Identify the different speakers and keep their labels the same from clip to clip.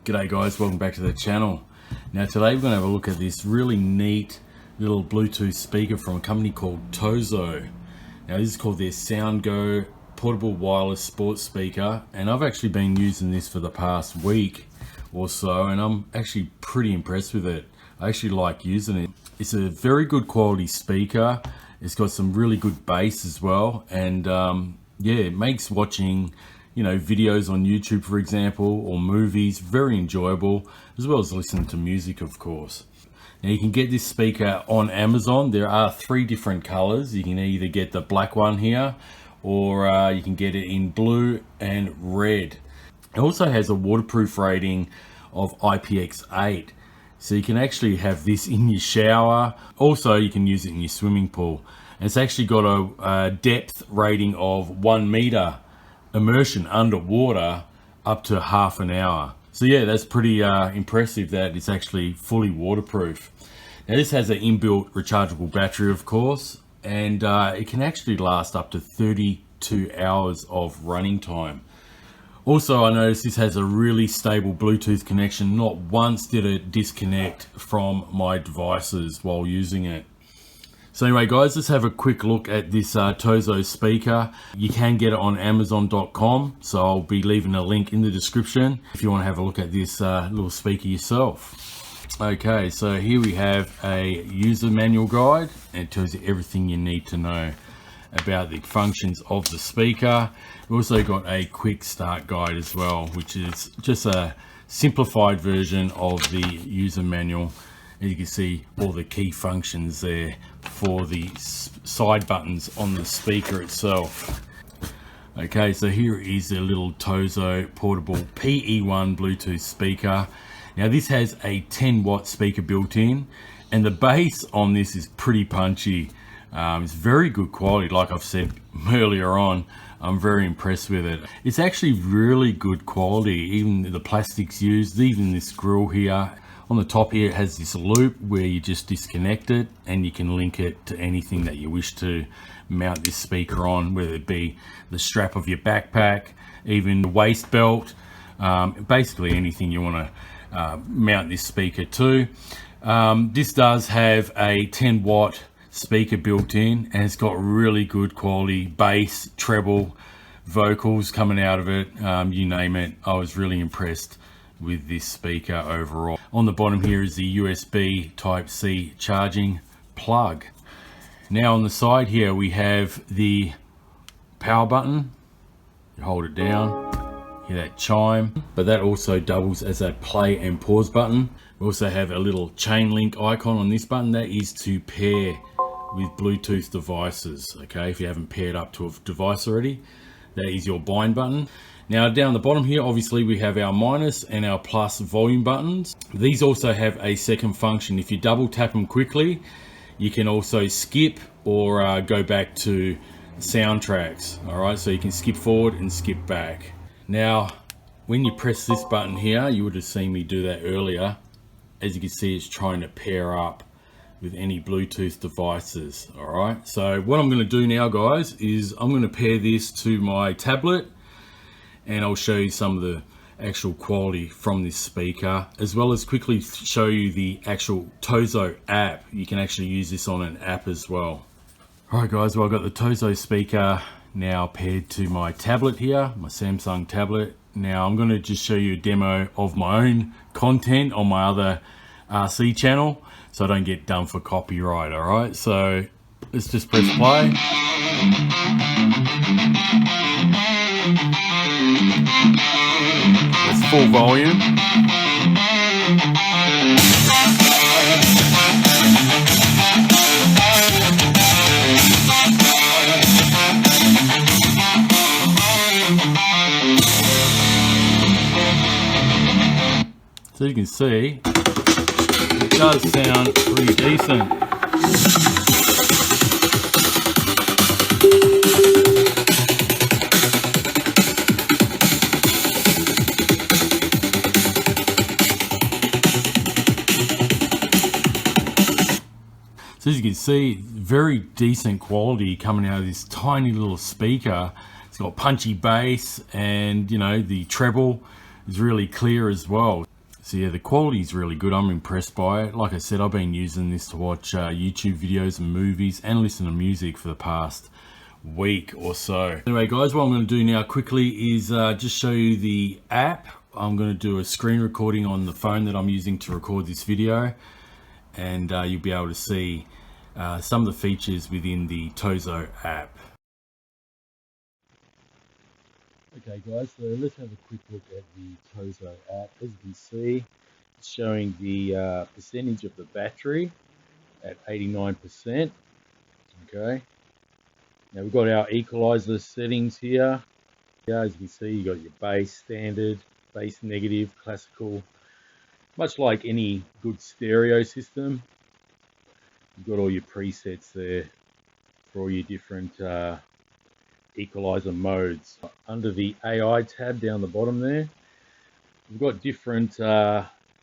Speaker 1: G'day guys, welcome back to the channel. Now today we're going to have a look at this really neat little Bluetooth speaker from a company called TOZO. Now this is called their SoundGo portable wireless sports speaker, and I've actually been using this for the past week or so, and I'm actually pretty impressed with it. I actually like using it. It's a very good quality speaker. It's got some really good bass as well, and yeah, it makes watching videos on YouTube, for example, or movies very enjoyable, as well as listening to music, of course. Now you can get this speaker on Amazon. There are 3 different colors. You can either get the black one here, or you can get it in blue and red. It also has a waterproof rating of IPX8, so you can actually have this in your shower. Also, you can use it in your swimming pool. And it's actually got a depth rating of 1 meter immersion underwater up to half an hour. So yeah, that's pretty impressive that it's actually fully waterproof. Now this has an inbuilt rechargeable battery, of course, and it can actually last up to 32 hours of running time. Also, I noticed this has a really stable Bluetooth connection. Not once did it disconnect from my devices while using it. So anyway guys, let's have a quick look at this TOZO speaker. You can get it on Amazon.com, so I'll be leaving a link in the description if you want to have a look at this little speaker yourself. Okay, so here we have a user manual guide, and it tells you everything you need to know about the functions of the speaker. We've also got a quick start guide as well, which is just a simplified version of the user manual. And you can see all the key functions there for the side buttons on the speaker itself. Okay, so here is the little TOZO portable PE1 Bluetooth speaker. Now this has a 10-watt speaker built in, and the bass on this is pretty punchy. It's very good quality. Like I've said earlier on, I'm very impressed with it. It's actually really good quality, even the plastics used, even this grill here. On the top here, it has this loop where you just disconnect it and you can link it to anything that you wish to mount this speaker on, whether it be the strap of your backpack, even the waist belt, basically anything you want to mount this speaker to. This does have a 10-watt speaker built in, and it's got really good quality bass, treble, vocals coming out of it, you name it. I was really impressed with this speaker overall. On the bottom here is the USB Type-C charging plug. Now on the side here we have the power button. You hold it down, hear that chime, but that also doubles as a play and pause button. We also have a little chain link icon on this button. That is to pair with Bluetooth devices. Okay, if you haven't paired up to a device already, that is your bind button. Now down the bottom here, obviously we have our minus and our plus volume buttons. These also have a second function. If you double tap them quickly, you can also skip or go back to soundtracks. All right, so you can skip forward and skip back. Now, when you press this button here, you would have seen me do that earlier. As you can see, it's trying to pair up with any Bluetooth devices. All right, so what I'm going to do now, guys, is I'm going to pair this to my tablet, and I'll show you some of the actual quality from this speaker, as well as quickly show you the actual TOZO app. You can actually use this on an app as well. All right guys, well I've got the TOZO speaker now paired to my tablet here, my Samsung tablet. Now I'm going to just show you a demo of my own content on my other RC channel, so I don't get done for copyright. All right, so let's just press play. It's full volume. So you can see, it does sound pretty decent. So as you can see, very decent quality coming out of this tiny little speaker. It's got punchy bass, and the treble is really clear as well. So yeah, the quality is really good. I'm impressed by it. Like I said, I've been using this to watch YouTube videos and movies and listen to music for the past week or so. Anyway guys, what I'm going to do now quickly is just show you the app. I'm going to do a screen recording on the phone that I'm using to record this video, and you'll be able to see some of the features within the TOZO app. Okay guys, so let's have a quick look at the TOZO app. As you can see, it's showing the percentage of the battery at 89%. Okay, now we've got our equalizer settings here. As you can see, you got your bass, standard, bass negative, classical. Much like any good stereo system, you've got all your presets there for all your different equalizer modes. Under the AI tab down the bottom there, we've got different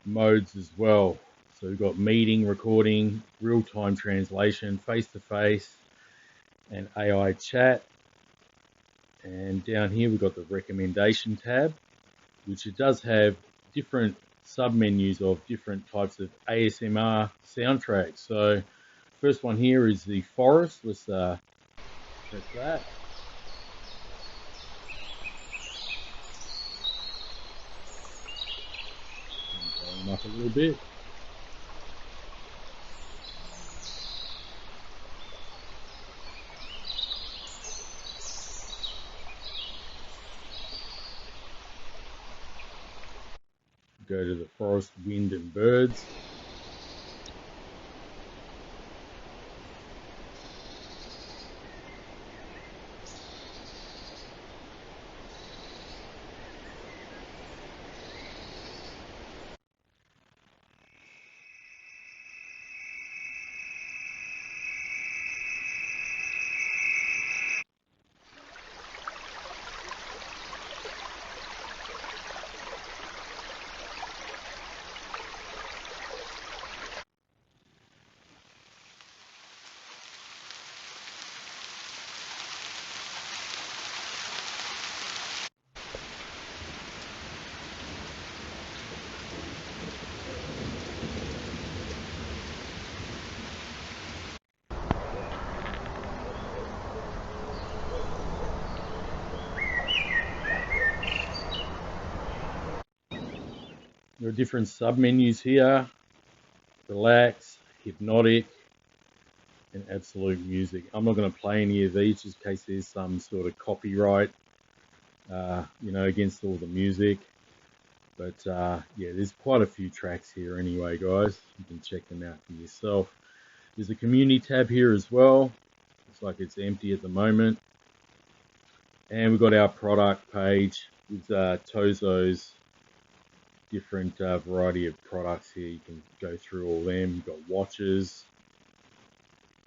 Speaker 1: modes as well. So we've got meeting, recording, real-time translation, face-to-face, and AI chat. And down here we've got the recommendation tab, which it does have different sub-menus of different types of ASMR soundtracks. So first one here is the forest. Let's press that. Up a little bit. Go to the forest, wind and birds. There are different sub-menus here: relax, hypnotic, and absolute music. I'm not going to play any of these just in case there's some sort of copyright, against all the music. But yeah, there's quite a few tracks here anyway, guys. You can check them out for yourself. There's a community tab here as well. Looks like it's empty at the moment. And we've got our product page with TOZO's different variety of products here. You can go through all them. You've got watches,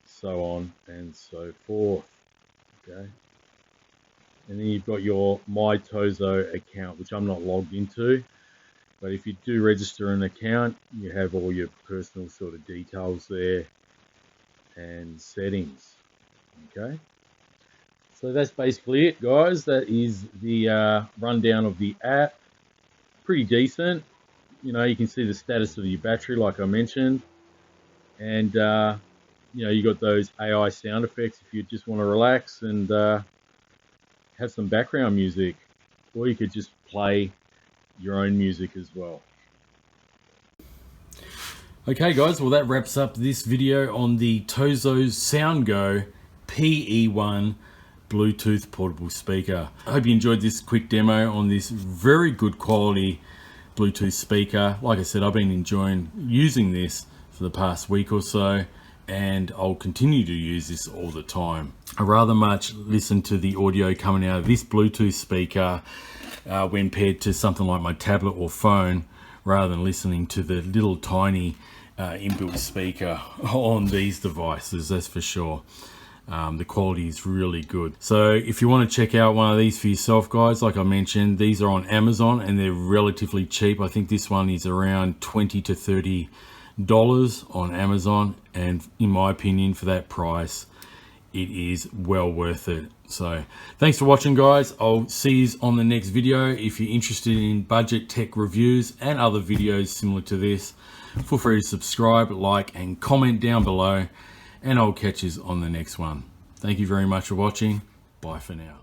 Speaker 1: so on and so forth. Okay, and then you've got your My TOZO account, which I'm not logged into, but if you do register an account, you have all your personal sort of details there and settings. Okay, so that's basically it, guys. That is the rundown of the app. Pretty decent. You can see the status of your battery like I mentioned, and you got those AI sound effects if you just want to relax and have some background music, or you could just play your own music as well. Okay guys, well that wraps up this video on the TOZO SoundGo PE1 Bluetooth portable speaker. I hope you enjoyed this quick demo on this very good quality Bluetooth speaker. Like I said, I've been enjoying using this for the past week or so, and I'll continue to use this all the time. I rather much listen to the audio coming out of this Bluetooth speaker when paired to something like my tablet or phone, rather than listening to the little tiny inbuilt speaker on these devices, that's for sure. The quality is really good. So if you want to check out one of these for yourself, guys, like I mentioned, these are on Amazon and they're relatively cheap. I think this one is around $20 to $30 on Amazon, and in my opinion, for that price, it is well worth it. So thanks for watching, guys. I'll see you on the next video. If you're interested in budget tech reviews and other videos similar to this, feel free to subscribe, like, and comment down below, and I'll catch you on the next one. Thank you very much for watching. Bye for now.